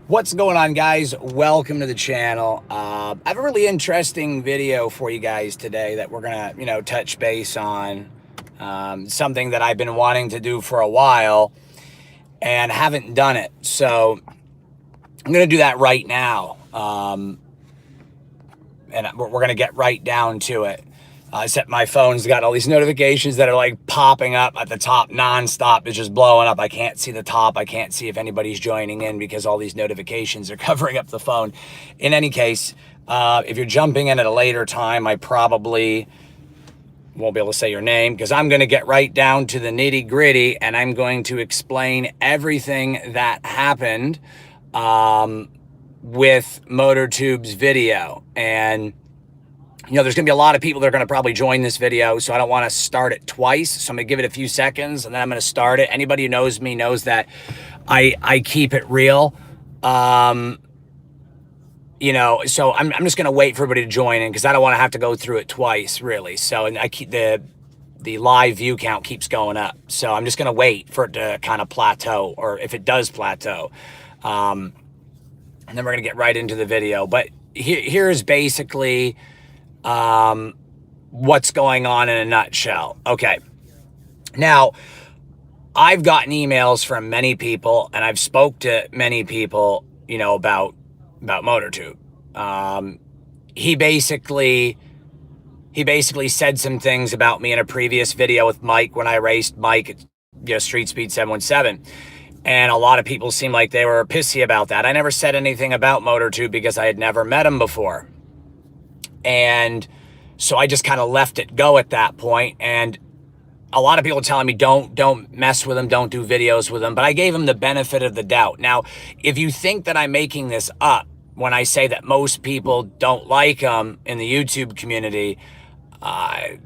What's going on, guys? Welcome to the channel. I have a really interesting video for you guys today that we're gonna, touch base on. Something that I've been wanting to do for a while and haven't done it. So I'm gonna do that right now, and we're gonna get right down to it. Except my phone's got all these notifications that are like popping up at the top nonstop. It's just blowing up. I can't see the top. I can't see if anybody's joining in because all these notifications are covering up the phone. In any case, if you're jumping in at a later time, I probably won't be able to say your name because I'm going to get right down to the nitty gritty and I'm going to explain everything that happened with motortube's video. And there's going to be a lot of people that are going to probably join this video, so I don't want to start it twice. So I'm going to give it a few seconds, and then I'm going to start it. Anybody who knows me knows that I keep it real. So I'm just going to wait for everybody to join in because I don't want to have to go through it twice, really. So, and I keep the live view count keeps going up. So I'm just going to wait for it to kind of plateau, or if it does plateau. And then we're going to get right into the video. But here's basically what's going on in a nutshell. Okay. Now, I've gotten emails from many people and I've spoke to many people, about motortube. He basically said some things about me in a previous video with Mike when I raced Mike at Street Speed 717. And a lot of people seemed like they were pissy about that. I never said anything about motortube because I had never met him before. And so I just kind of left it go at that point. And a lot of people telling me, don't mess with him, don't do videos with him. But I gave him the benefit of the doubt. Now, if you think that I'm making this up when I say that most people don't like him in the YouTube community, that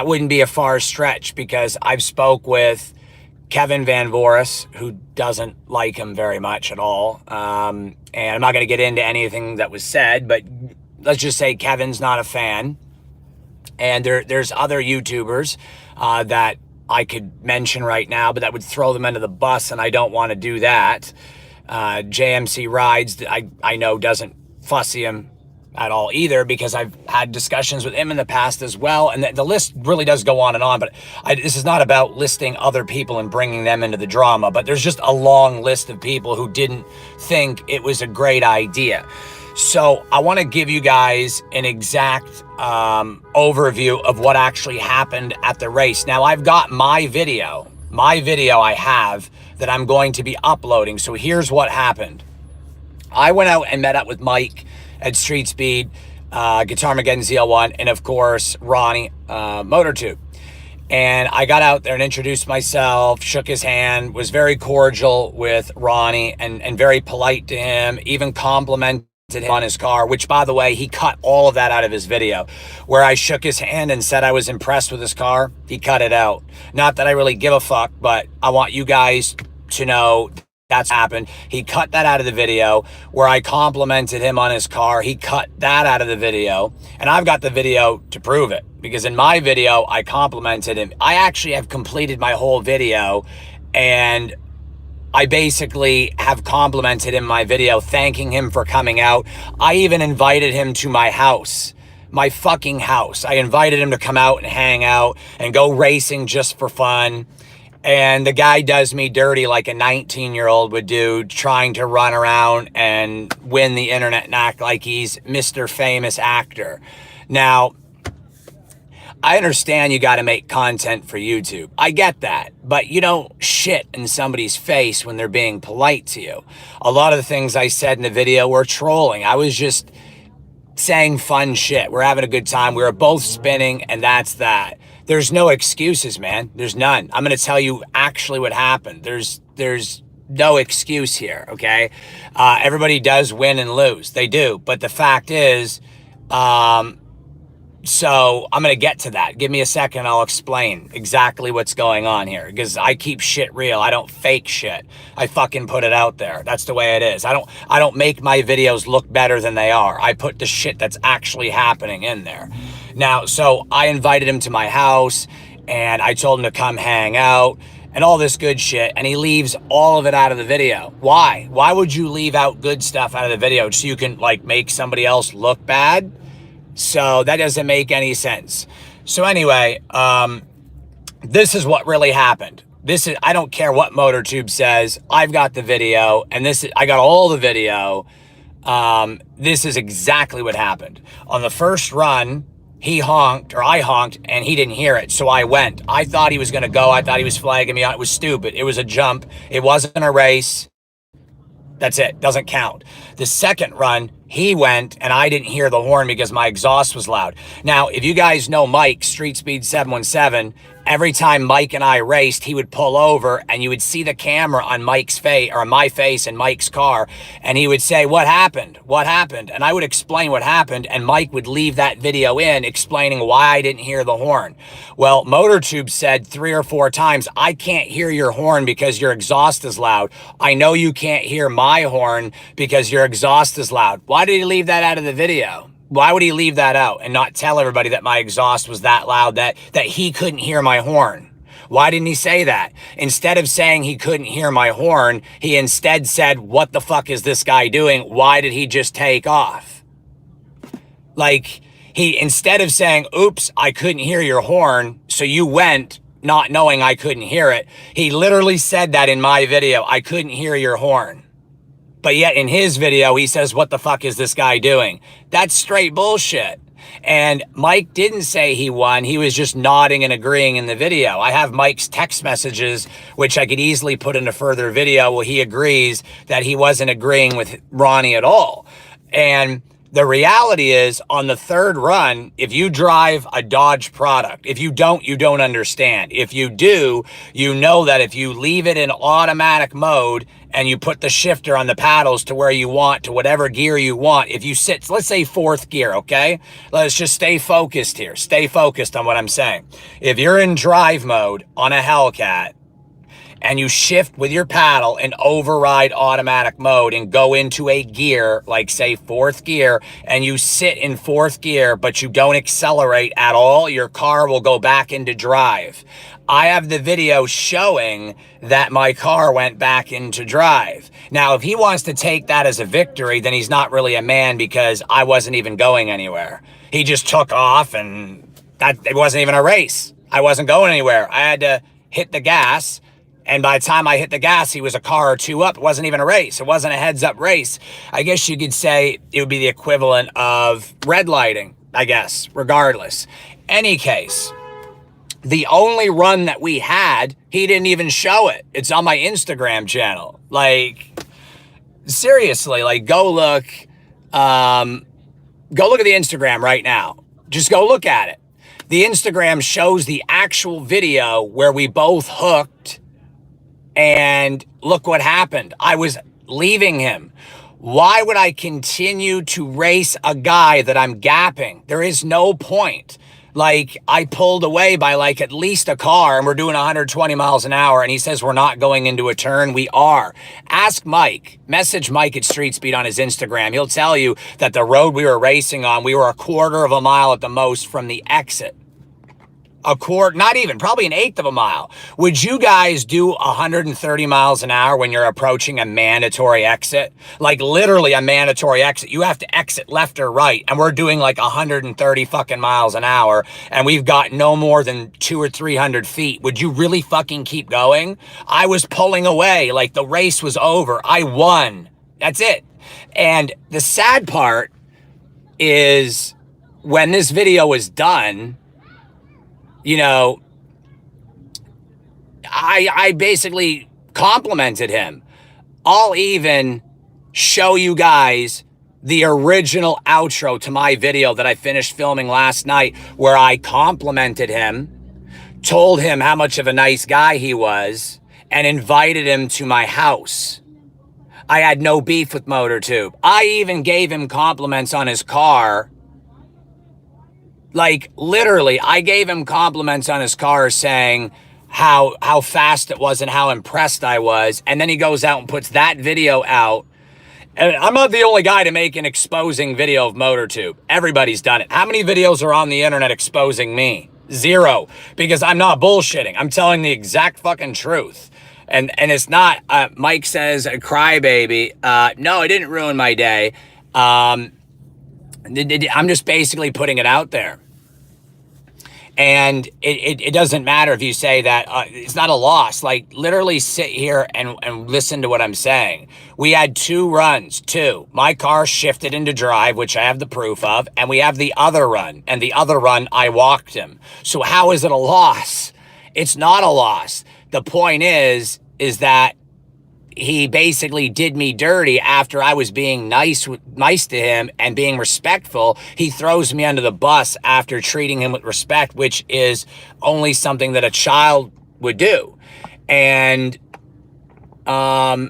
wouldn't be a far stretch because I've spoke with Kevin Van Voris, who doesn't like him very much at all. And I'm not going to get into anything that was said, but let's just say Kevin's not a fan. And there's other YouTubers that I could mention right now, but that would throw them under the bus, and I don't want to do that. JMC Rides, I know doesn't fussy him at all either because I've had discussions with him in the past as well. And the list really does go on and on, but this is not about listing other people and bringing them into the drama, but there's just a long list of people who didn't think it was a great idea. So I want to give you guys an exact overview of what actually happened at the race. Now, I've got my video I have that I'm going to be uploading. So here's what happened. I went out and met up with Mike at Street Speed, Guitar Mageddon ZL1, and of course, Ronnie, motortube. And I got out there and introduced myself, shook his hand, was very cordial with Ronnie and very polite to him, even complimented him on his car, which, by the way, he cut all of that out of his video. Where I shook his hand and said I was impressed with his car, he cut it out. Not that I really give a fuck, but I want you guys to know that's happened. He cut that out of the video. Where I complimented him on his car, he cut that out of the video. And I've got the video to prove it, because in my video, I complimented him. I actually have completed my whole video, and I basically have complimented him in my video, thanking him for coming out. I even invited him to my house, my fucking house. I invited him to come out and hang out and go racing just for fun. And the guy does me dirty like a 19-year-old would do, trying to run around and win the internet and act like he's Mr. Famous Actor. Now, I understand you got to make content for YouTube. I get that. But you don't shit in somebody's face when they're being polite to you. A lot of the things I said in the video were trolling. I was just saying fun shit. We're having a good time. We were both spinning, and that's that. There's no excuses, man. There's none. I'm going to tell you actually what happened. There's no excuse here, okay? Everybody does win and lose. They do. But the fact is, so I'm going to get to that. Give me a second. I'll explain exactly what's going on here, because I keep shit real. I don't fake shit. I fucking put it out there. That's the way it is. I don't make my videos look better than they are. I put the shit that's actually happening in there. Now, so I invited him to my house and I told him to come hang out. and all this good shit, and he leaves all of it out of the video. Why? Why would you leave out good stuff out of the video so you can like make somebody else look bad? So that doesn't make any sense. So anyway, this is what really happened. This is, I don't care what MotorTube says. I've got the video, and I got all the video. This is exactly what happened. On the first run, he honked, or I honked, and he didn't hear it. So I went. I thought he was going to go. I thought he was flagging me out. It was stupid. It was a jump. It wasn't a race. That's it. Doesn't count. The second run, he went, and I didn't hear the horn because my exhaust was loud. Now, if you guys know Mike, Street Speed 717, every time Mike and I raced, he would pull over, and you would see the camera on Mike's face, or my face in Mike's car, and he would say, "What happened? What happened?" And I would explain what happened, and Mike would leave that video in explaining why I didn't hear the horn. Well, MotorTube said 3 or 4 times, "I can't hear your horn because your exhaust is loud. I know you can't hear my horn because your exhaust is loud." Why did he leave that out of the video? Why would he leave that out and not tell everybody that my exhaust was that loud that he couldn't hear my horn? Why didn't he say that? Instead of saying he couldn't hear my horn, he instead said, "What the fuck is this guy doing? Why did he just take off?" Like, instead of saying, "Oops, I couldn't hear your horn, so you went not knowing I couldn't hear it," he literally said that in my video, "I couldn't hear your horn." But yet in his video, he says, "What the fuck is this guy doing?" That's straight bullshit. And Mike didn't say he won. He was just nodding and agreeing in the video. I have Mike's text messages, which I could easily put in a further video where he agrees that he wasn't agreeing with Ronnie at all. And the reality is, on the third run, if you drive a Dodge product, if you don't, you don't understand. If you do, you know that if you leave it in automatic mode and you put the shifter on the paddles to where you want, to whatever gear you want, if you sit, let's say 4th gear, okay? Let's just stay focused here. Stay focused on what I'm saying. If you're in drive mode on a Hellcat, and you shift with your paddle and override automatic mode and go into a gear, like say 4th gear, and you sit in 4th gear, but you don't accelerate at all, your car will go back into drive. I have the video showing that my car went back into drive. Now, if he wants to take that as a victory, then he's not really a man, because I wasn't even going anywhere. He just took off, and it wasn't even a race. I wasn't going anywhere. I had to hit the gas. And by the time I hit the gas, he was a car or 2 up. It wasn't even a race. It wasn't a heads-up race. I guess you could say it would be the equivalent of red lighting, I guess, regardless. Any case, the only run that we had, he didn't even show it. It's on my Instagram channel. Like, seriously, like, go look at the Instagram right now. Just go look at it. The Instagram shows the actual video where we both hooked. And look what happened. I was leaving him. Why would I continue to race a guy that I'm gapping? There is no point. Like, I pulled away by like at least a car, and we're doing 120 miles an hour, and he says we're not going into a turn. We are. Ask Mike. Message Mike at Street Speed on his Instagram. He'll tell you that the road we were racing on, we were a 1/4 of a mile at the most from the exit. A quarter, not even, probably an 1/8 of a mile. Would you guys do 130 miles an hour when you're approaching a mandatory exit? Like literally a mandatory exit. You have to exit left or right, and we're doing like 130 fucking miles an hour, and we've got no more than 200 or 300 feet. Would you really fucking keep going? I was pulling away, like the race was over. I won. That's it. And the sad part is when this video was done, you know, I basically complimented him. I'll even show you guys the original outro to my video that I finished filming last night, where I complimented him, told him how much of a nice guy he was, and invited him to my house. I had no beef with MotorTube. I even gave him compliments on his car. Like, literally, I gave him compliments on his car, saying how fast it was and how impressed I was. And then he goes out and puts that video out. And I'm not the only guy to make an exposing video of MotorTube. Everybody's done it. How many videos are on the internet exposing me? Zero. Because I'm not bullshitting. I'm telling the exact fucking truth. And it's not, Mike says, a crybaby. No, it didn't ruin my day. I'm just basically putting it out there. And it doesn't matter if you say that it's not a loss. Like, literally sit here and listen to what I'm saying. We had 2 runs, 2. My car shifted into drive, which I have the proof of, and we have the other run. And the other run, I walked him. So how is it a loss? It's not a loss. The point is that he basically did me dirty after I was being nice to him and being respectful. He throws me under the bus after treating him with respect, which is only something that a child would do. And I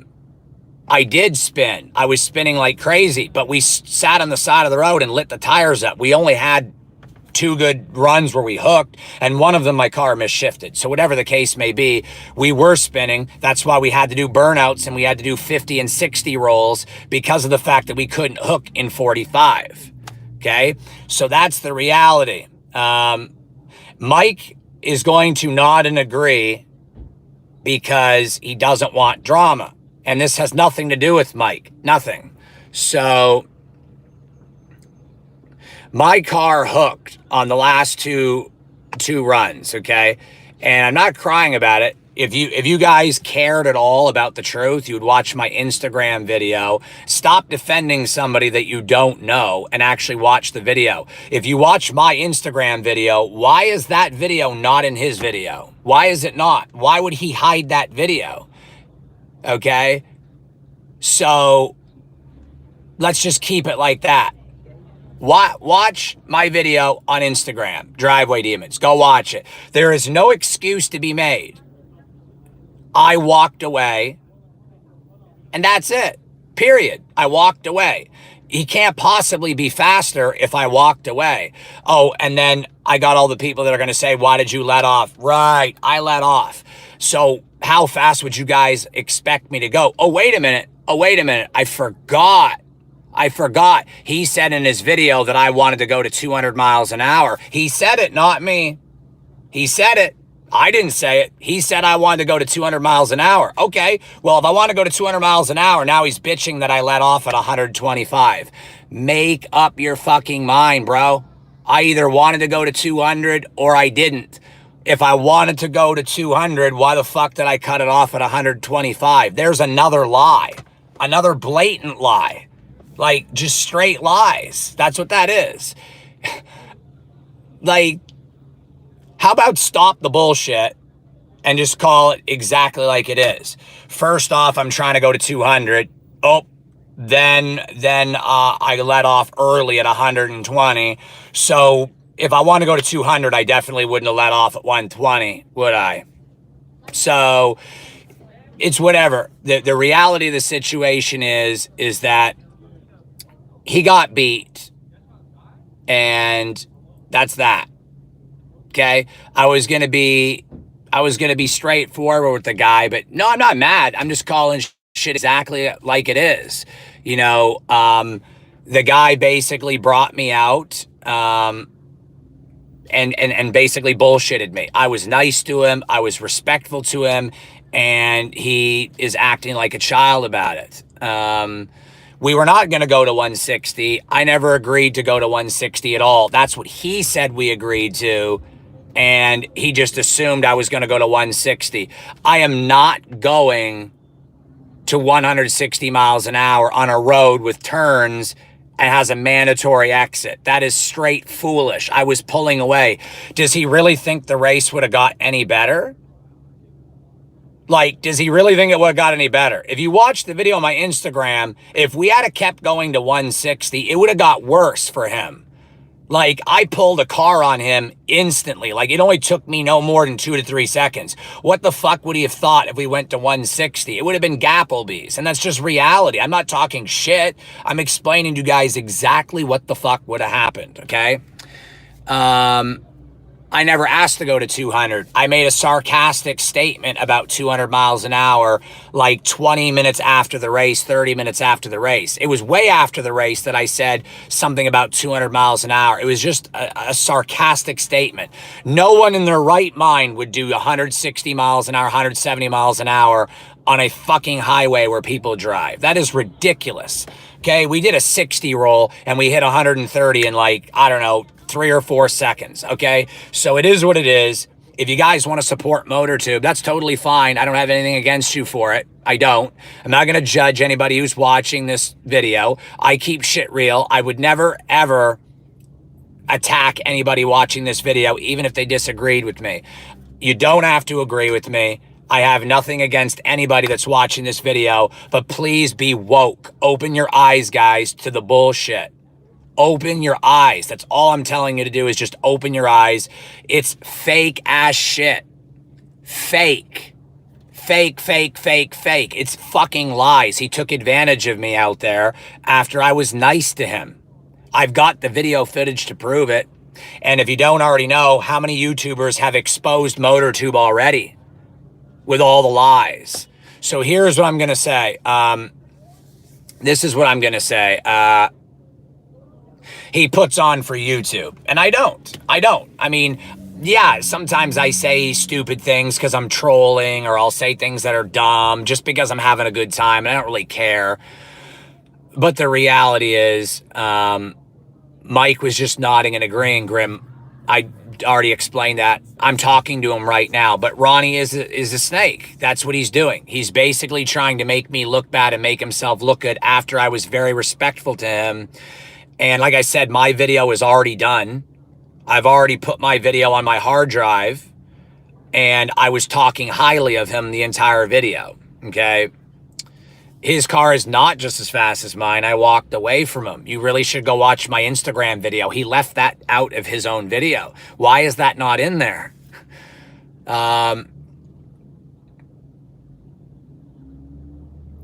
did spin. I was spinning like crazy, but we sat on the side of the road and lit the tires up. We only had 2 good runs where we hooked, and one of them my car misshifted. So whatever the case may be, we were spinning. That's why we had to do burnouts and we had to do 50 and 60 rolls, because of the fact that we couldn't hook in 45. Okay, so that's the reality. Mike is going to nod and agree because he doesn't want drama, and this has nothing to do with Mike. Nothing. So my car hooked on the last two runs, okay? And I'm not crying about it. If you guys cared at all about the truth, you would watch my Instagram video. Stop defending somebody that you don't know and actually watch the video. If you watch my Instagram video, why is that video not in his video? Why is it not? Why would he hide that video? Okay? So let's just keep it like that. Watch my video on Instagram, Driveway Demons. Go watch it. There is no excuse to be made. I walked away, and that's it. Period. I walked away. He can't possibly be faster if I walked away. Oh, and then I got all the people that are going to say, why did you let off? Right, I let off. So how fast would you guys expect me to go? Oh, wait a minute. I forgot. He said in his video that I wanted to go to 200 miles an hour. He said it, not me. He said it. I didn't say it. He said I wanted to go to 200 miles an hour. Okay, well, if I want to go to 200 miles an hour, now he's bitching that I let off at 125. Make up your fucking mind, bro. I either wanted to go to 200 or I didn't. If I wanted to go to 200, why the fuck did I cut it off at 125? There's another lie. Another blatant lie. Like, just straight lies. That's what that is. Like, how about stop the bullshit and just call it exactly like it is? First off, I'm trying to go to 200. Oh, then I let off early at 120. So if I want to go to 200, I definitely wouldn't have let off at 120, would I? So it's whatever. The reality of the situation is that he got beat, and that's that. Okay, I was gonna be straightforward with the guy, but no, I'm not mad. I'm just calling shit exactly like it is. You know, the guy basically brought me out, and basically bullshitted me. I was nice to him. I was respectful to him, and he is acting like a child about it. We were not going to go to 160. I never agreed to go to 160 at all. That's what he said we agreed to, and he just assumed I was going to go to 160. I am not going to 160 miles an hour on a road with turns and has a mandatory exit. That is straight foolish. I was pulling away. Does he really think the race would have got any better? Like, does he really think it would have got any better? If you watch the video on my Instagram, if we had kept going to 160, it would have got worse for him. Like, I pulled a car on him instantly. Like, it only took me no more than 2 to 3 seconds. What the fuck would he have thought if we went to 160? It would have been Gapplebee's, and that's just reality. I'm not talking shit. I'm explaining to you guys exactly what the fuck would have happened, okay? I never asked to go to 200. I made a sarcastic statement about 200 miles an hour like 20 minutes after the race, 30 minutes after the race. It was way after the race that I said something about 200 miles an hour. It was just a sarcastic statement. No one in their right mind would do 160 miles an hour, 170 miles an hour on a fucking highway where people drive. That is ridiculous. Okay, we did a 60 roll and we hit 130 in like, I don't know, 3 or 4 seconds. Okay, so it is what it is. If you guys want to support MotorTube, that's totally fine. I don't have anything against you for it. I don't. I'm not going to judge anybody who's watching this video. I keep shit real. I would never, ever attack anybody watching this video, even if they disagreed with me. You don't have to agree with me. I have nothing against anybody that's watching this video, but please be woke. Open your eyes, guys, to the bullshit. Open your eyes. That's all I'm telling you to do, is just open your eyes. It's fake ass shit. Fake. Fake, fake, fake, fake. It's fucking lies. He took advantage of me out there after I was nice to him. I've got the video footage to prove it. And if you don't already know, how many YouTubers have exposed MotorTube already with all the lies? So here's what I'm going to say. This is what I'm going to say. He puts on for YouTube, and I don't. I mean, yeah, sometimes I say stupid things because I'm trolling, or I'll say things that are dumb just because I'm having a good time, and I don't really care. But the reality is, Mike was just nodding and agreeing, Grim. I already explained that. I'm talking to him right now, but Ronnie is a snake. That's what he's doing. He's basically trying to make me look bad and make himself look good after I was very respectful to him. And like I said, my video is already done. I've already put my video on my hard drive, and I was talking highly of him the entire video, okay? His car is not just as fast as mine. I walked away from him. You really should go watch my Instagram video. He left that out of his own video. Why is that not in there?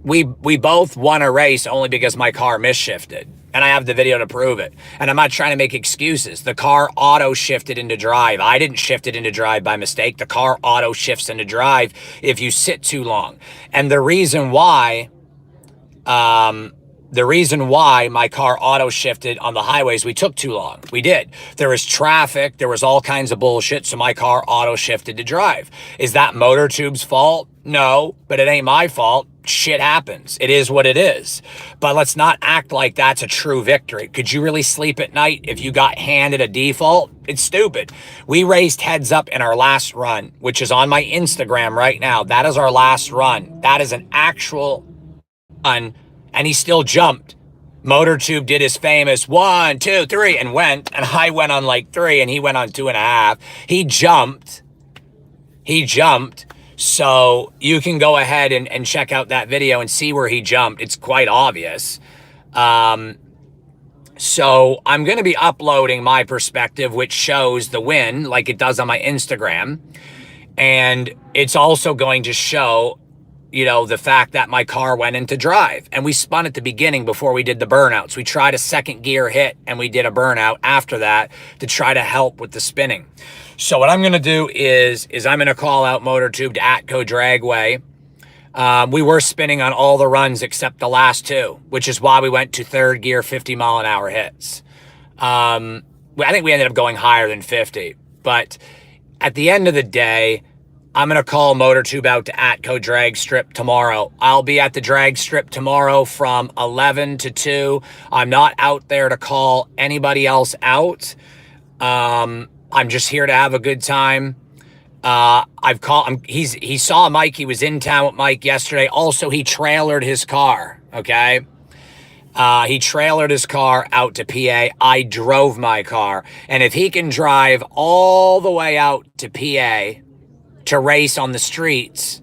We both won a race only because my car misshifted. And I have the video to prove it. And I'm not trying to make excuses. The car auto shifted into drive. I didn't shift it into drive by mistake. The car auto shifts into drive if you sit too long. And the reason why my car auto shifted on the highways, we took too long. We did. There was traffic. There was all kinds of bullshit. So my car auto shifted to drive. Is that MotorTube's fault? No, but it ain't my fault. Shit happens. It is what it is. But let's not act like that's a true victory. Could you really sleep at night if you got handed a default? It's stupid. We raced heads up in our last run, which is on my Instagram right now. That is our last run. That is an actual run. And he still jumped. MotorTube did his famous 1, 2, 3 and went. And I went on like 3 and he went on 2.5. He jumped. So you can go ahead and check out that video and see where he jumped. It's quite obvious. So I'm going to be uploading my perspective, which shows the win like it does on my Instagram. And it's also going to show, you know, the fact that my car went into drive, and we spun at the beginning before we did the burnouts. We tried a second gear hit and we did a burnout after that to try to help with the spinning. So what I'm going to do is I'm going to call out MotorTube to Atco Dragway. We were spinning on all the runs except the last 2, which is why we went to third gear 50 mile an hour hits. I think we ended up going higher than 50, but at the end of the day, I'm going to call MotorTube out to Atco Drag Strip tomorrow. I'll be at the drag strip tomorrow from 11 to 2. I'm not out there to call anybody else out. I'm just here to have a good time. I've called him. He saw Mike. He was in town with Mike yesterday. Also, he trailered his car. Okay. He trailered his car out to PA. I drove my car. And if he can drive all the way out to PA to race on the streets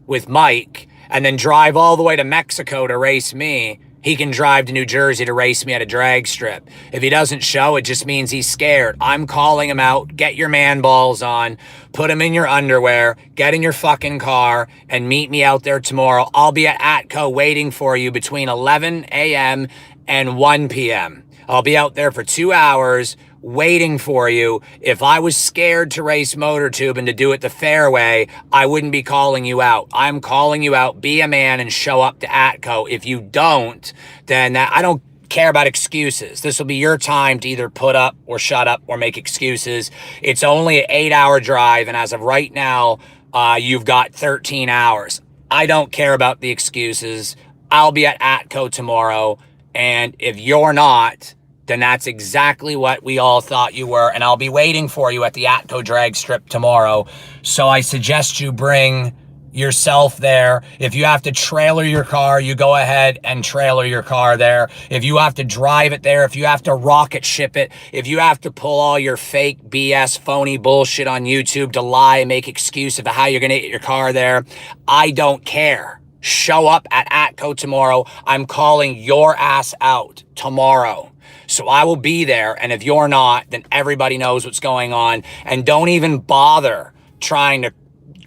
with Mike, and then drive all the way to Mexico to race me, he can drive to New Jersey to race me at a drag strip. If he doesn't show, it just means he's scared. I'm calling him out. Get your man balls on. Put him in your underwear. Get in your fucking car and meet me out there tomorrow. I'll be at Atco waiting for you between 11 a.m. and 1 p.m. I'll be out there for 2 hours waiting for you. If I was scared to race motortube and to do it the fair way, I wouldn't be calling you out. I'm calling you out. Be a man and show up to Atco. If you don't, then I don't care about excuses. This will be your time to either put up or shut up or make excuses. It's only an 8-hour drive, and as of right now, you've got 13 hours. I don't care about the excuses. I'll be at Atco tomorrow, and if you're not, then that's exactly what we all thought you were, and I'll be waiting for you at the Atco drag strip tomorrow. So I suggest you bring yourself there. If you have to trailer your car, you go ahead and trailer your car there. If you have to drive it there, if you have to rocket ship it, if you have to pull all your fake BS phony bullshit on YouTube to lie and make excuse of how you're gonna get your car there, I don't care. Show up at Atco tomorrow. I'm calling your ass out tomorrow. So I will be there, and if you're not, then everybody knows what's going on. And don't even bother trying to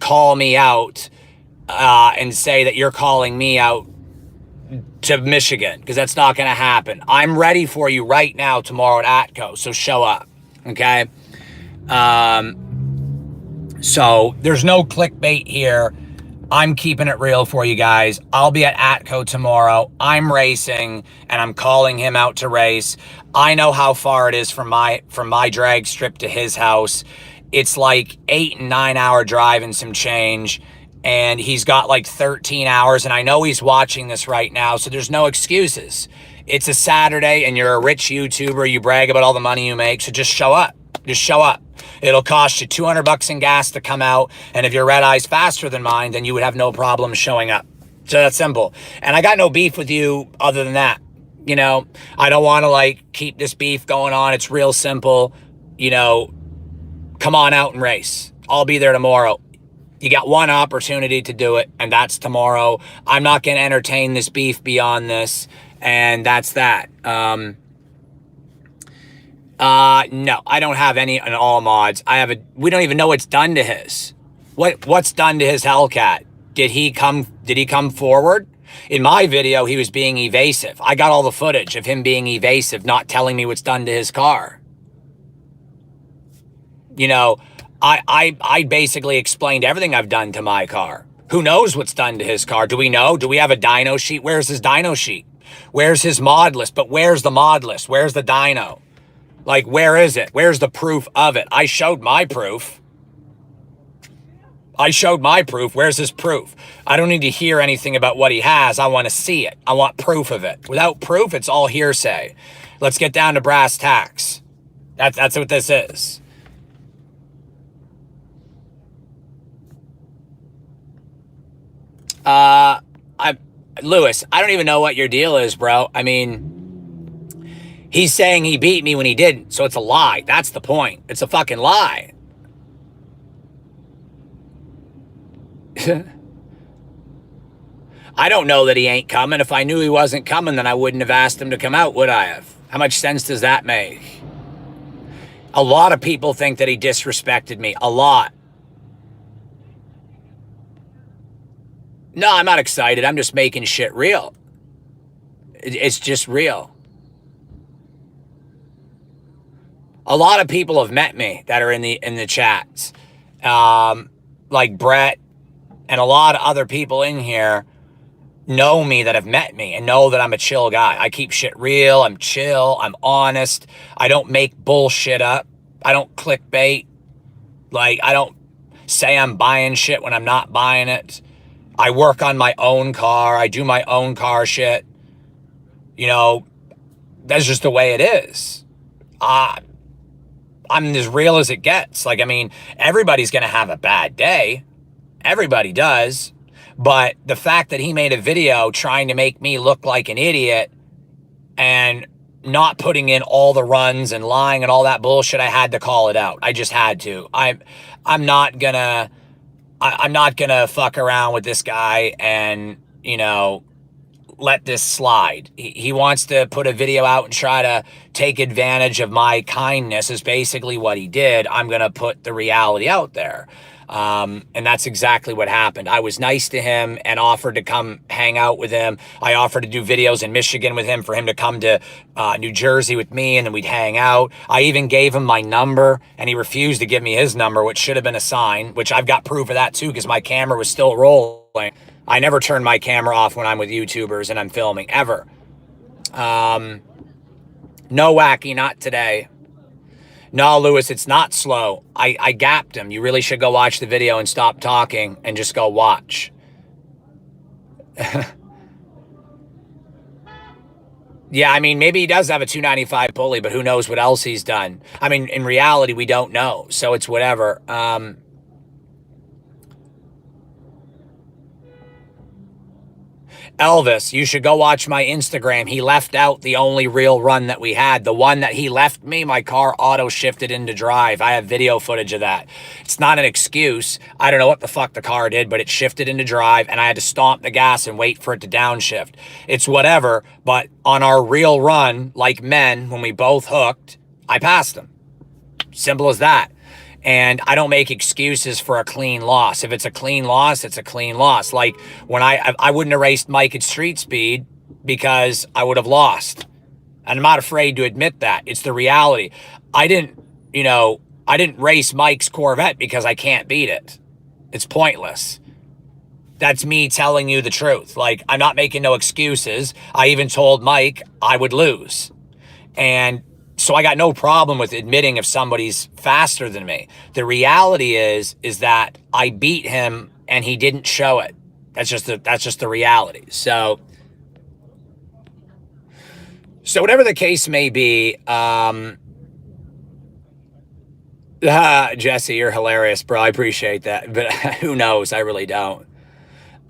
call me out and say that you're calling me out to Michigan, because that's not going to happen. I'm ready for you right now tomorrow at Atco, so show up, okay? So there's no clickbait here. I'm keeping it real for you guys. I'll be at Atco tomorrow. I'm racing, and I'm calling him out to race. I know how far it is from my drag strip to his house. It's like 8 and 9 hour drive and some change, and he's got like 13 hours, and I know he's watching this right now, so there's no excuses. It's a Saturday, and you're a rich YouTuber. You brag about all the money you make, so just show up. Just show up. It'll cost you $200 in gas to come out, and if your red eye's faster than mine, then you would have no problem showing up. So that's simple. And I got no beef with you other than that. You know, I don't want to like keep this beef going on. It's real simple. You know, come on out and race. I'll be there tomorrow. You got one opportunity to do it, and that's tomorrow. I'm not going to entertain this beef beyond this, and that's that. No, I don't have any in all mods. We don't even know what's done to his. What's done to his Hellcat? Did he come forward? In my video, he was being evasive. I got all the footage of him being evasive, not telling me what's done to his car. You know, I basically explained everything I've done to my car. Who knows what's done to his car? Do we know? Do we have a dyno sheet? Where's his dyno sheet? Where's his mod list? But where's the mod list? Where's the dyno? Like, where is it? Where's the proof of it? I showed my proof. Where's his proof? I don't need to hear anything about what he has. I want to see it. I want proof of it. Without proof, it's all hearsay. Let's get down to brass tacks. That's what this is. Lewis, I don't even know what your deal is, bro. I mean, he's saying he beat me when he didn't, so it's a lie. That's the point. It's a fucking lie. I don't know that he ain't coming. If I knew he wasn't coming, then I wouldn't have asked him to come out, would I have? How much sense does that make? A lot of people think that he disrespected me. A lot. No, I'm not excited. I'm just making shit real. It's just real. A lot of people have met me that are in the chats. Like Brett and a lot of other people in here know me that have met me and know that I'm a chill guy. I keep shit real. I'm chill. I'm honest. I don't make bullshit up. I don't clickbait. Like, I don't say I'm buying shit when I'm not buying it. I work on my own car. I do my own car shit. You know, that's just the way it is. I'm as real as it gets. Like, I mean, everybody's going to have a bad day. Everybody does. But the fact that he made a video trying to make me look like an idiot and not putting in all the runs and lying and all that bullshit, I had to call it out. I just had to. I'm not gonna fuck around with this guy and, you know, let this slide. He wants to put a video out and try to take advantage of my kindness is basically what he did. I'm going to put the reality out there. And that's exactly what happened. I was nice to him and offered to come hang out with him. I offered to do videos in Michigan with him for him to come to New Jersey with me, and then we'd hang out. I even gave him my number, and he refused to give me his number, which should have been a sign, which I've got proof of that too, because my camera was still rolling. I never turn my camera off when I'm with YouTubers and I'm filming, ever. No, Wacky, not today. No, Lewis, it's not slow. I gapped him. You really should go watch the video and stop talking and just go watch. Yeah, I mean, maybe he does have a 295 pulley, but who knows what else he's done. I mean, in reality, we don't know, so it's whatever. Elvis, you should go watch my Instagram. He left out the only real run that we had. The one that he left me, my car auto shifted into drive. I have video footage of that. It's not an excuse. I don't know what the fuck the car did, but it shifted into drive, and I had to stomp the gas and wait for it to downshift. It's whatever, but on our real run, like men, when we both hooked, I passed him. Simple as that. And I don't make excuses for a clean loss. If it's a clean loss, it's a clean loss. Like when I wouldn't have raced Mike at street speed because I would have lost. And I'm not afraid to admit that. It's the reality. I didn't race Mike's Corvette because I can't beat it. It's pointless. That's me telling you the truth. Like, I'm not making no excuses. I even told Mike I would lose. And so I got no problem with admitting if somebody's faster than me. The reality is that I beat him and he didn't show it. That's just the reality. So whatever the case may be, Jesse, you're hilarious, bro. I appreciate that, but who knows? I really don't.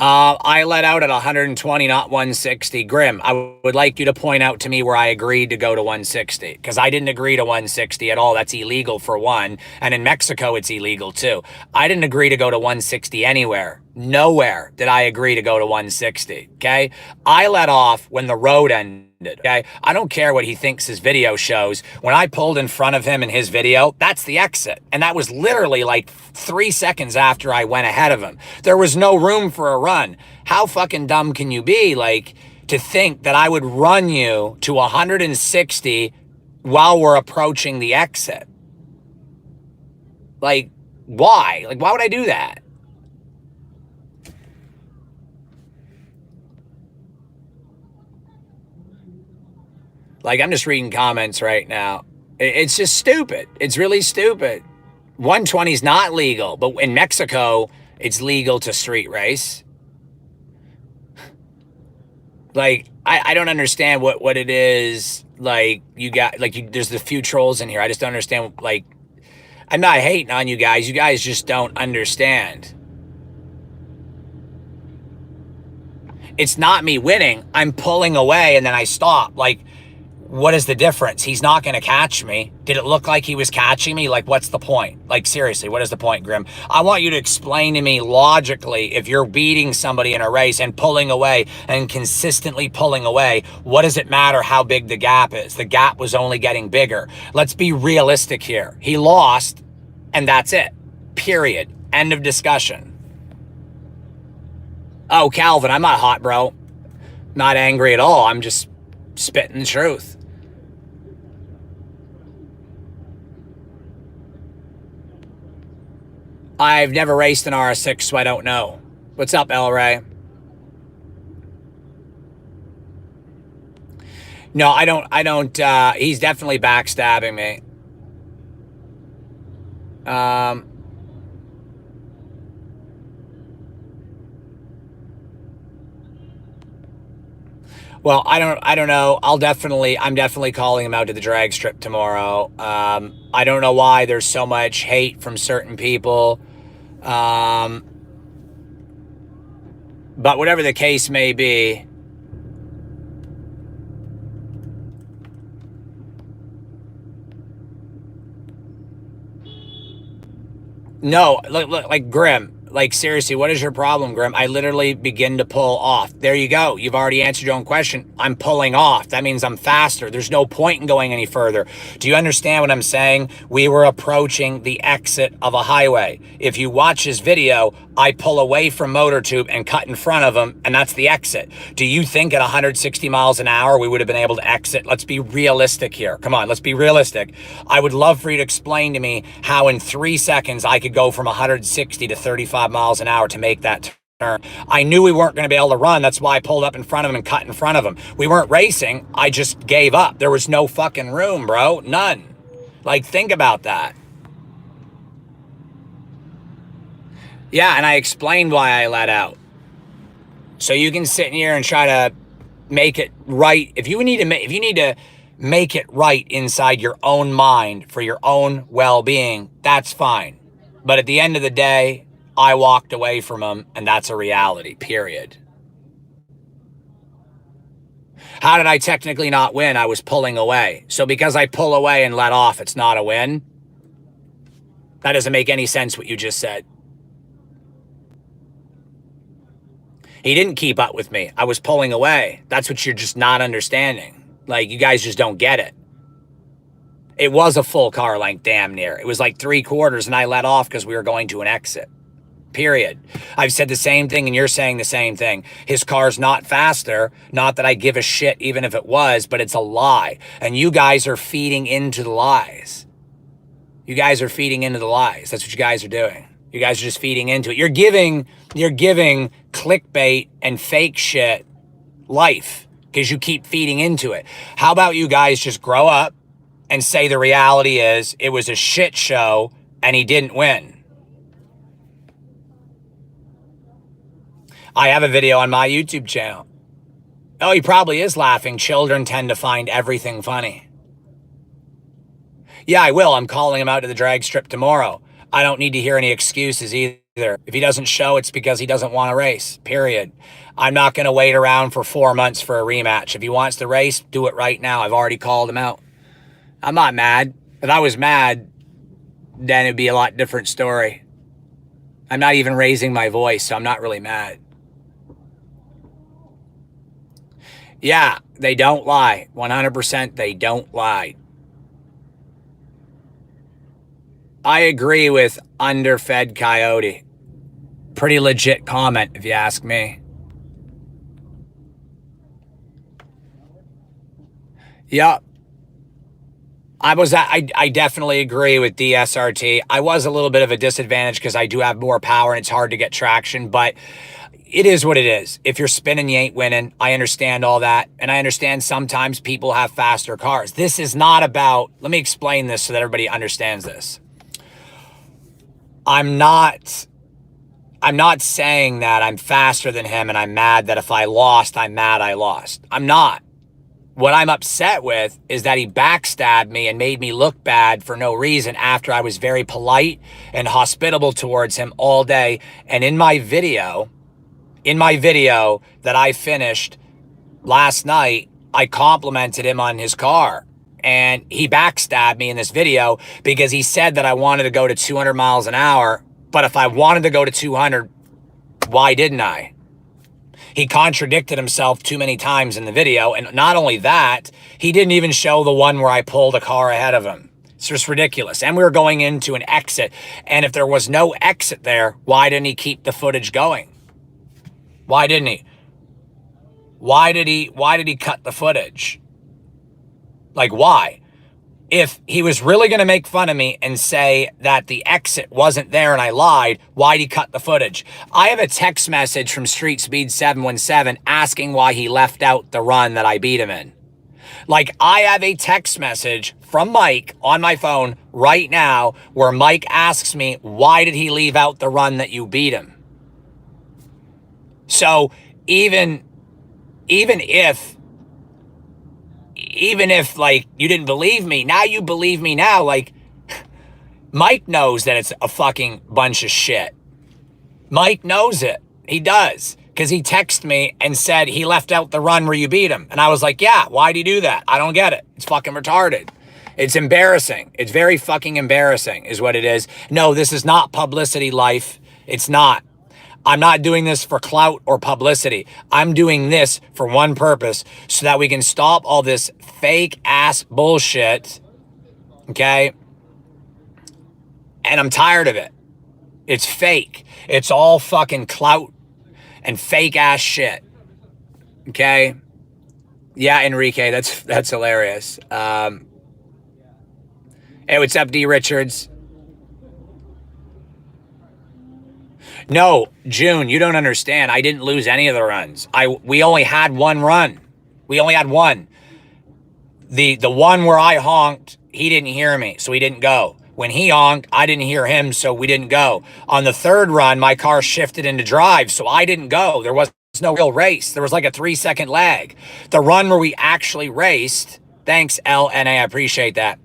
I let out at 120, not 160. Grim, I would like you to point out to me where I agreed to go to 160, because I didn't agree to 160 at all. That's illegal for one. And in Mexico, it's illegal too. I didn't agree to go to 160 anywhere. Nowhere did I agree to go to 160. Okay. I let off when the road ended. Okay. I don't care what he thinks his video shows. When I pulled in front of him in his video, that's the exit. And that was literally like 3 seconds after I went ahead of him. There was no room for a run. How fucking dumb can you be? Like, to think that I would run you to 160 while we're approaching the exit. Like, why? Like, why would I do that? Like, I'm just reading comments right now. It's just stupid. It's really stupid. 120 is not legal, but in Mexico, it's legal to street race. Like, I don't understand what it is. Like, you got, like, there's the few trolls in here. I just don't understand. Like, I'm not hating on you guys. You guys just don't understand. It's not me winning. I'm pulling away and then I stop. Like, what is the difference? He's not going to catch me. Did it look like he was catching me? Like, what's the point? Like, seriously, what is the point, Grim? I want you to explain to me logically, if you're beating somebody in a race and pulling away and consistently pulling away, what does it matter how big the gap is? The gap was only getting bigger. Let's be realistic here. He lost, and that's it. Period. End of discussion. Oh, Calvin, I'm not hot, bro. Not angry at all. I'm just spitting the truth. I've never raced an RS6, so I don't know. What's up, El Ray? No, I don't, he's definitely backstabbing me. Well, I don't know. I'm definitely calling him out to the drag strip tomorrow. I don't know why there's so much hate from certain people. But whatever the case may be, no, look, like Grim, Like, seriously, what is your problem, Grim? I literally begin to pull off. There you go. You've already answered your own question. I'm pulling off. That means I'm faster. There's no point in going any further. Do you understand what I'm saying? We were approaching the exit of a highway. If you watch this video, I pull away from motortube and cut in front of him, and that's the exit. Do you think at 160 miles an hour we would have been able to exit? Let's be realistic here. Come on, let's be realistic. I would love for you to explain to me how in 3 seconds I could go from 160 to 35 miles an hour to make that turn. I knew we weren't going to be able to run. That's why I pulled up in front of him and cut in front of him. We weren't racing. I just gave up. There was no fucking room, bro. None. Like, think about that. Yeah, and I explained why I let out. So you can sit in here and try to make it right. If you need to make it right inside your own mind for your own well-being, that's fine. But at the end of the day, I walked away from him, and that's a reality, period. How did I technically not win? I was pulling away. So because I pull away and let off, it's not a win? That doesn't make any sense what you just said. He didn't keep up with me. I was pulling away. That's what you're just not understanding. Like, you guys just don't get it. It was a full car length, damn near. It was like 3/4, and I let off because we were going to an exit. Period. I've said the same thing, and you're saying the same thing. His car's not faster. Not that I give a shit even if it was, but it's a lie. And you guys are feeding into the lies. You guys are feeding into the lies. That's what you guys are doing. You guys are just feeding into it. You're giving clickbait and fake shit life because you keep feeding into it. How about you guys just grow up and say the reality is it was a shit show and he didn't win? I have a video on my YouTube channel. Oh, he probably is laughing. Children tend to find everything funny. Yeah, I will. I'm calling him out to the drag strip tomorrow. I don't need to hear any excuses either. If he doesn't show, it's because he doesn't want to race, period. I'm not going to wait around for 4 months for a rematch. If he wants to race, do it right now. I've already called him out. I'm not mad. If I was mad, then it'd be a lot different story. I'm not even raising my voice, so I'm not really mad. Yeah, they don't lie. 100% they don't lie. I agree with underfed coyote. Pretty legit comment, if you ask me. Yep. I definitely agree with DSRT. I was a little bit of a disadvantage because I do have more power and it's hard to get traction, but it is what it is. If you're spinning, you ain't winning. I understand all that. And I understand sometimes people have faster cars. This is not about, let me explain this so that everybody understands this. I'm not saying that I'm faster than him and I'm mad that if I lost, I'm mad I lost. I'm not. What I'm upset with is that he backstabbed me and made me look bad for no reason after I was very polite and hospitable towards him all day. And in my video that I finished last night, I complimented him on his car. And he backstabbed me in this video because he said that I wanted to go to 200 miles an hour. But if I wanted to go to 200, why didn't I? He contradicted himself too many times in the video. And not only that, he didn't even show the one where I pulled a car ahead of him. It's just ridiculous. And we were going into an exit. And if there was no exit there, why didn't he keep the footage going? Why didn't he? Why did he cut the footage? Like, why? If he was really going to make fun of me and say that the exit wasn't there and I lied, why'd he cut the footage? I have a text message from Street Speed 717 asking why he left out the run that I beat him in. Like, I have a text message from Mike on my phone right now where Mike asks me, why did he leave out the run that you beat him? So even if like you didn't believe me, now you believe me now. Like, Mike knows that it's a fucking bunch of shit. Mike knows it. He does. Because he texted me and said he left out the run where you beat him. And I was like, yeah, why'd he do that? I don't get it. It's fucking retarded. It's embarrassing. It's very fucking embarrassing is what it is. No, this is not publicity life. It's not. I'm not doing this for clout or publicity. I'm doing this for one purpose, so that we can stop all this fake ass bullshit. Okay? And I'm tired of it. It's fake. It's all fucking clout and fake ass shit. Okay? Yeah, Enrique, that's hilarious. Hey, what's up, D. Richards? No, June, you don't understand. I didn't lose any of the runs. We only had one run. We only had one. The one where I honked, he didn't hear me, so he didn't go. When he honked, I didn't hear him, so we didn't go. On the third run, my car shifted into drive, so I didn't go. There was no real race. There was like a 3-second lag. The run where we actually raced, thanks, LNA, I appreciate that.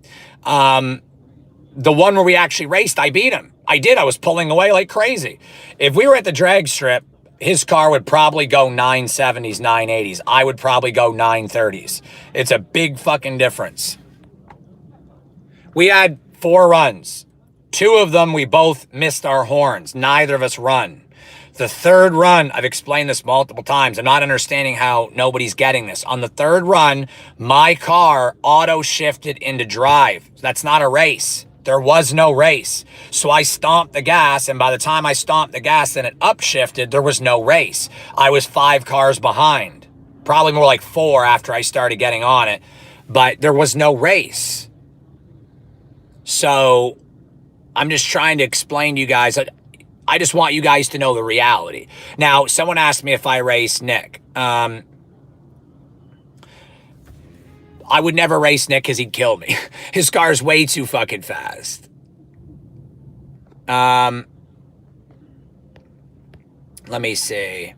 The one where we actually raced, I beat him. I did. I was pulling away like crazy. If we were at the drag strip, his car would probably go 970s, 980s. I would probably go 930s. It's a big fucking difference. We had 4 runs. 2 of them, we both missed our horns. Neither of us run. The third run, I've explained this multiple times. I'm not understanding how nobody's getting this. On the third run, my car auto shifted into drive. That's not a race. There was no race. So I stomped the gas, and by the time I stomped the gas and it upshifted, there was no race. I was 5 cars behind. Probably more like 4 after I started getting on it. But there was no race. So I'm just trying to explain to you guys. I just want you guys to know the reality. Now, someone asked me if I race Nick. I would never race Nick because he'd kill me. His car's way too fucking fast. Let me see.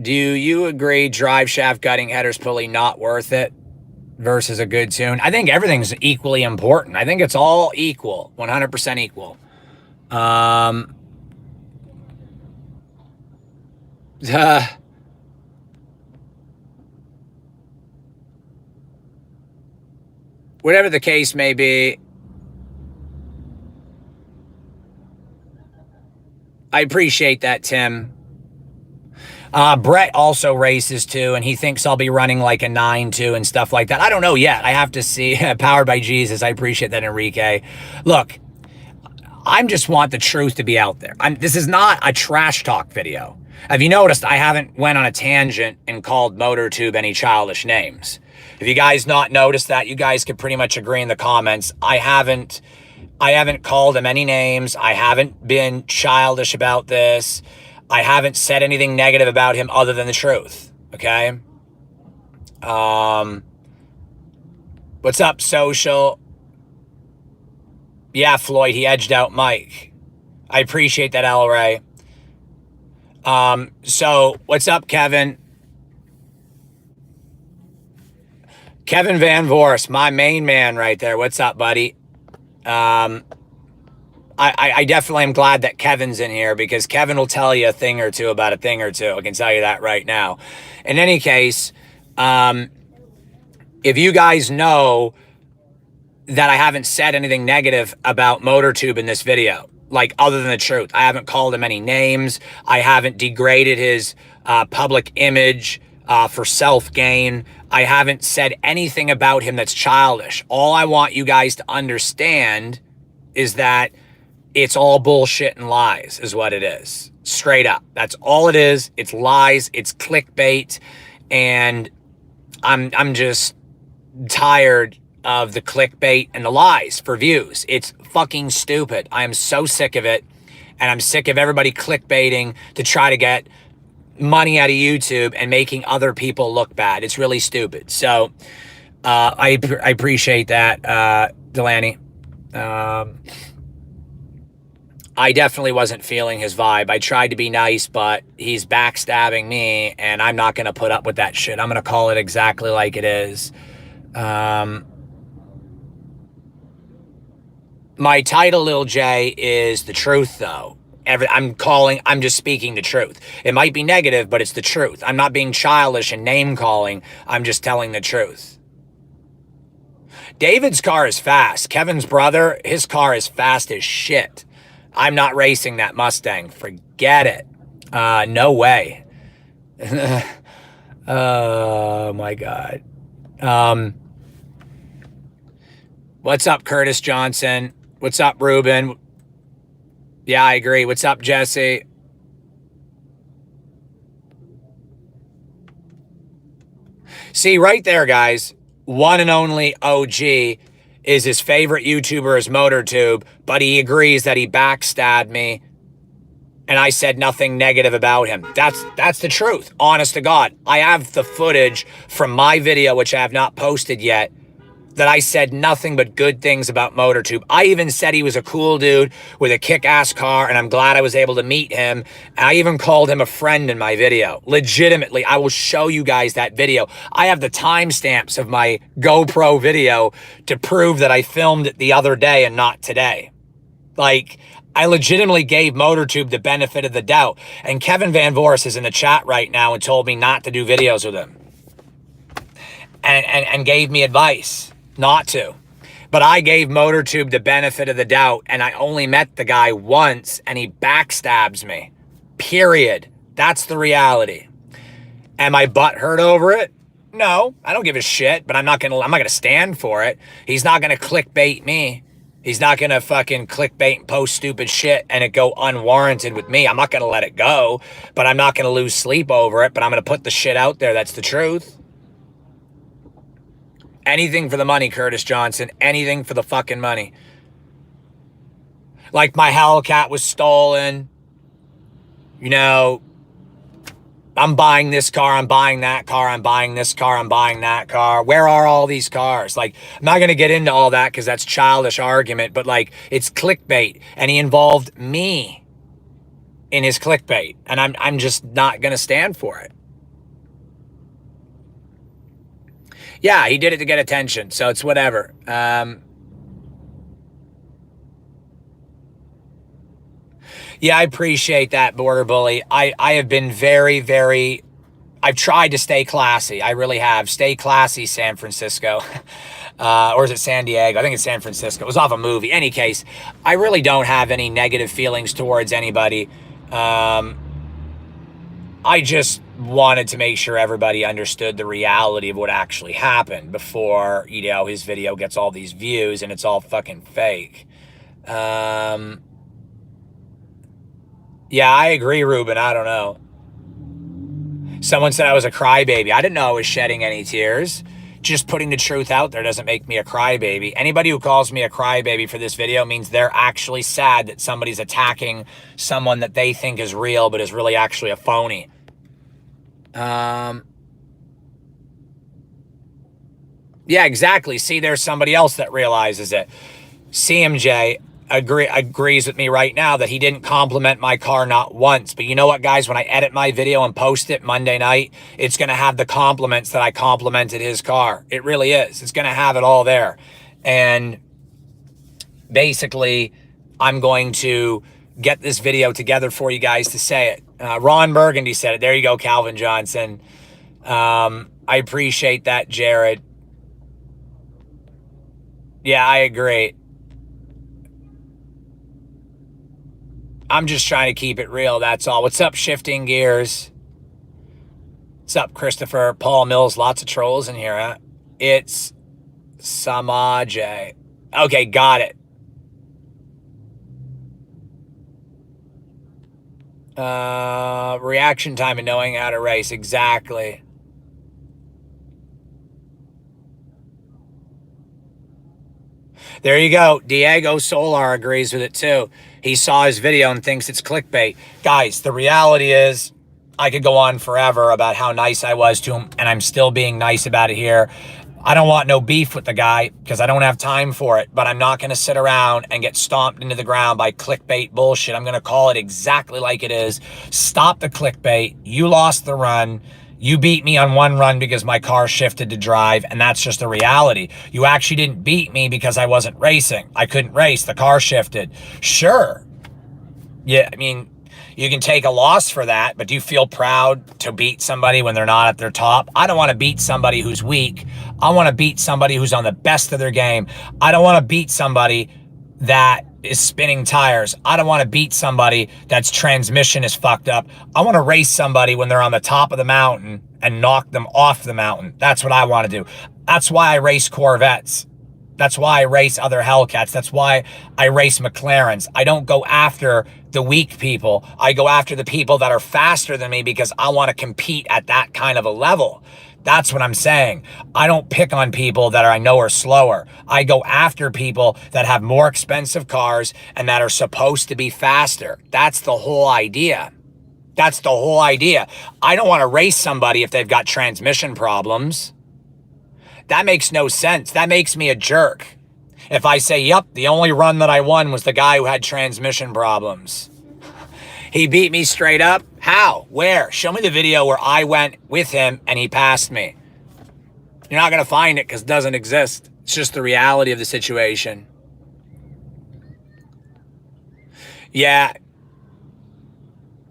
Do you agree drive shaft gutting headers pulley not worth it versus a good tune? I think everything's equally important. I think it's all equal, 100% equal. Whatever the case may be, I appreciate that, Tim. Brett also races too, and he thinks I'll be running like a 9.2 and stuff like that. I don't know yet. I have to see. Powered by Jesus. I appreciate that, Enrique. Look, I just want the truth to be out there. This is not a trash talk video. Have you noticed I haven't went on a tangent and called motortube any childish names? If you guys not noticed that, you guys could pretty much agree in the comments. I haven't called him any names. I haven't been childish about this. I haven't said anything negative about him other than the truth. Okay? What's up, social? Yeah, Floyd, he edged out Mike. I appreciate that, L. Ray. So what's up, Kevin? Kevin Van Vorst, my main man right there. What's up, buddy? I definitely am glad that Kevin's in here, because Kevin will tell you a thing or two about a thing or two. I can tell you that right now. In any case, if you guys know that I haven't said anything negative about motortube in this video, like other than the truth, I haven't called him any names. I haven't degraded his public image for self-gain. I haven't said anything about him that's childish. All I want you guys to understand is that it's all bullshit and lies is what it is. Straight up. That's all it is. It's lies. It's clickbait. And I'm just tired of the clickbait and the lies for views. It's fucking stupid. I am so sick of it. And I'm sick of everybody clickbaiting to try to get money out of YouTube and making other people look bad. It's really stupid. So I appreciate that, Delaney. I definitely wasn't feeling his vibe. I tried to be nice, but he's backstabbing me, and I'm not going to put up with that shit. I'm going to call it exactly like it is. My title, Lil J, is the truth, though. I'm just speaking the truth. It might be negative, but it's the truth. I'm not being childish and name calling. I'm just telling the truth. David's car is fast. Kevin's brother, his car is fast as shit. I'm not racing that Mustang. Forget it. No way. Oh my God. What's up, Curtis Johnson? What's up, Ruben? Yeah, I agree. What's up, Jesse? See, right there, guys. One and only OG is his favorite YouTuber is motortube, but he agrees that he backstabbed me and I said nothing negative about him. That's the truth. Honest to God. I have the footage from my video, which I have not posted yet, that I said nothing but good things about motortube. I even said he was a cool dude with a kick-ass car, and I'm glad I was able to meet him. I even called him a friend in my video. Legitimately, I will show you guys that video. I have the timestamps of my GoPro video to prove that I filmed it the other day and not today. Like, I legitimately gave motortube the benefit of the doubt. And Kevin Van Voris is in the chat right now and told me not to do videos with him. And gave me advice not to. But I gave motortube the benefit of the doubt, and I only met the guy once, and he backstabs me. Period. That's the reality. Am I butthurt over it? No, I don't give a shit, but I'm not gonna stand for it. He's not gonna clickbait me. He's not gonna fucking clickbait and post stupid shit and it go unwarranted with me. I'm not gonna let it go, but I'm not gonna lose sleep over it, but I'm gonna put the shit out there. That's the truth. Anything for the money, Curtis Johnson. Anything for the fucking money. Like my Hellcat was stolen. You know, I'm buying this car, I'm buying that car, I'm buying this car, I'm buying that car. Where are all these cars? Like, I'm not going to get into all that because that's childish argument, but like, it's clickbait. And he involved me in his clickbait. And I'm just not going to stand for it. Yeah, he did it to get attention, so it's whatever. Yeah, I appreciate that, Border Bully. I have been very, I've tried to stay classy. I really have. Stay classy, San Francisco. Or is it San Diego? I think it's San Francisco. It was off a movie. Any case, I really don't have any negative feelings towards anybody. I just wanted to make sure everybody understood the reality of what actually happened before, you know, his video gets all these views and it's all fucking fake. Yeah, I agree, Ruben. I don't know. Someone said I was a crybaby. I didn't know I was shedding any tears. Just putting the truth out there doesn't make me a crybaby. Anybody who calls me a crybaby for this video means they're actually sad that somebody's attacking someone that they think is real but is really actually a phony. Yeah, exactly. See, there's somebody else that realizes it. CMJ agrees with me right now that he didn't compliment my car not once. But you know what, guys? When I edit my video and post it Monday night, it's going to have the compliments that I complimented his car. It really is. It's going to have it all there. And basically, I'm going to get this video together for you guys to say it. Ron Burgundy said it. There you go, Calvin Johnson. I appreciate that, Jared. Yeah, I agree. I'm just trying to keep it real, that's all. What's up, Shifting Gears? What's up, Christopher? Paul Mills, lots of trolls in here, huh? It's Samaj. Okay, got it. Reaction time and knowing how to race, exactly. There you go. Diego Solar agrees with it too. He saw his video and thinks it's clickbait. Guys, the reality is I could go on forever about how nice I was to him, and I'm still being nice about it here. I don't want no beef with the guy because I don't have time for it, but I'm not going to sit around and get stomped into the ground by clickbait bullshit. I'm going to call it exactly like it is. Stop the clickbait. You lost the run. You beat me on one run because my car shifted to drive, and that's just the reality. You actually didn't beat me because I wasn't racing. I couldn't race. The car shifted. Sure. Yeah, I mean, you can take a loss for that, but do you feel proud to beat somebody when they're not at their top? I don't want to beat somebody who's weak. I want to beat somebody who's on the best of their game. I don't want to beat somebody that is spinning tires. I don't want to beat somebody that's transmission is fucked up. I want to race somebody when they're on the top of the mountain and knock them off the mountain. That's what I want to do. That's why I race Corvettes. That's why I race other Hellcats. That's why I race McLarens. I don't go after the weak people. I go after the people that are faster than me because I want to compete at that kind of a level. That's what I'm saying. I don't pick on people that I know are slower. I go after people that have more expensive cars and that are supposed to be faster. That's the whole idea. That's the whole idea. I don't want to race somebody if they've got transmission problems. That makes no sense. That makes me a jerk. If I say, yep, the only run that I won was the guy who had transmission problems. He beat me straight up. How? Where? Show me the video where I went with him and he passed me. You're not going to find it because it doesn't exist. It's just the reality of the situation. Yeah.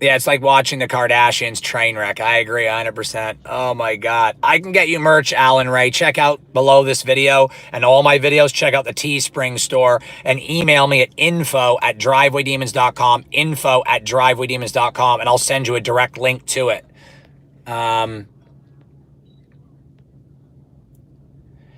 Yeah, it's like watching the Kardashians train wreck. I agree 100%. Oh my God. I can get you merch, Alan Ray. Check out below this video and all my videos. Check out the Teespring store and email me at info@drivewaydemons.com, info@drivewaydemons.com, and I'll send you a direct link to it.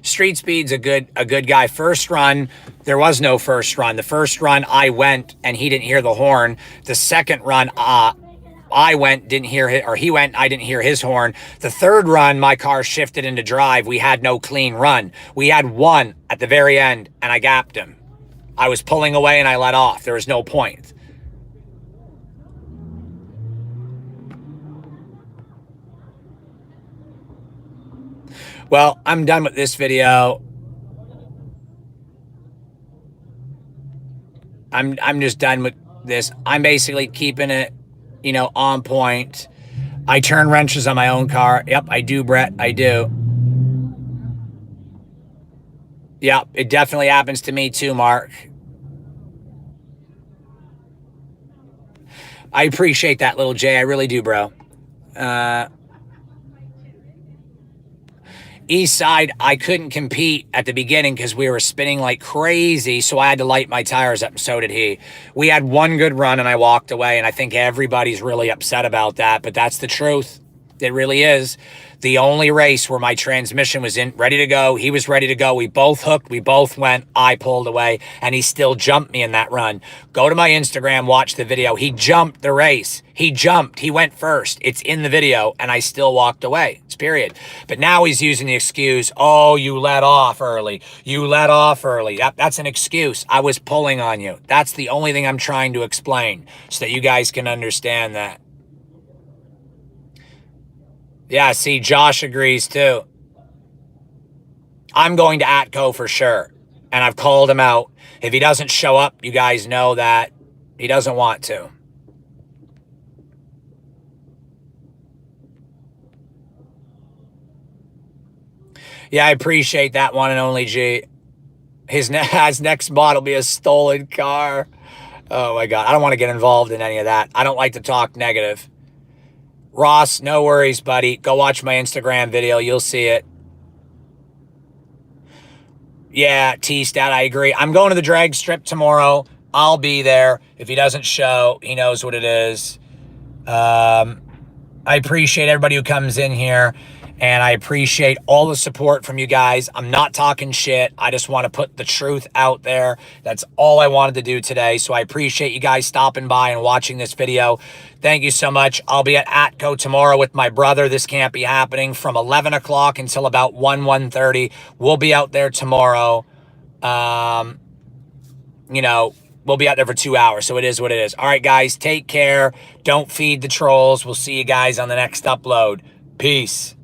Street Speed's a good guy. First run, there was no first run. The first run, I went and he didn't hear the horn. The second run, I went, didn't hear it, or he went, I didn't hear his horn. The third run, my car shifted into drive. We had no clean run. We had one at the very end, and I gapped him. I was pulling away and I let off. There was no point. Well, I'm done with this video. I'm just done with this. I'm basically keeping it, you know, on point. I turn wrenches on my own car. Yep, I do, Brett. I do. Yep, it definitely happens to me too, Mark. I appreciate that, little Jay. I really do, bro. East side, I couldn't compete at the beginning because we were spinning like crazy, so I had to light my tires up, and so did he. We had one good run, and I walked away, and I think everybody's really upset about that, but that's the truth. It really is. The only race where my transmission was ready to go, he was ready to go, we both hooked, we both went, I pulled away, and he still jumped me in that run. Go to my Instagram, watch the video. He jumped the race. He jumped. He went first. It's in the video, and I still walked away. It's period. But now he's using the excuse, oh, you let off early. You let off early. That's an excuse. I was pulling on you. That's the only thing I'm trying to explain so that you guys can understand that. Yeah, see, Josh agrees too. I'm going to Atco for sure. And I've called him out. If he doesn't show up, you guys know that he doesn't want to. Yeah, I appreciate that one and only G. His next model will be a stolen car. Oh my God. I don't want to get involved in any of that. I don't like to talk negative. Ross, no worries, buddy. Go watch my Instagram video. You'll see it. Yeah, T-Stat, I agree. I'm going to the drag strip tomorrow. I'll be there. If he doesn't show, he knows what it is. I appreciate everybody who comes in here, and I appreciate all the support from you guys. I'm not talking shit. I just want to put the truth out there. That's all I wanted to do today. So I appreciate you guys stopping by and watching this video. Thank you so much. I'll be at Atco tomorrow with my brother. This can't be happening from 11 o'clock until about 1:30. We'll be out there tomorrow. You know, we'll be out there for 2 hours. So it is what it is. All right, guys, take care. Don't feed the trolls. We'll see you guys on the next upload. Peace.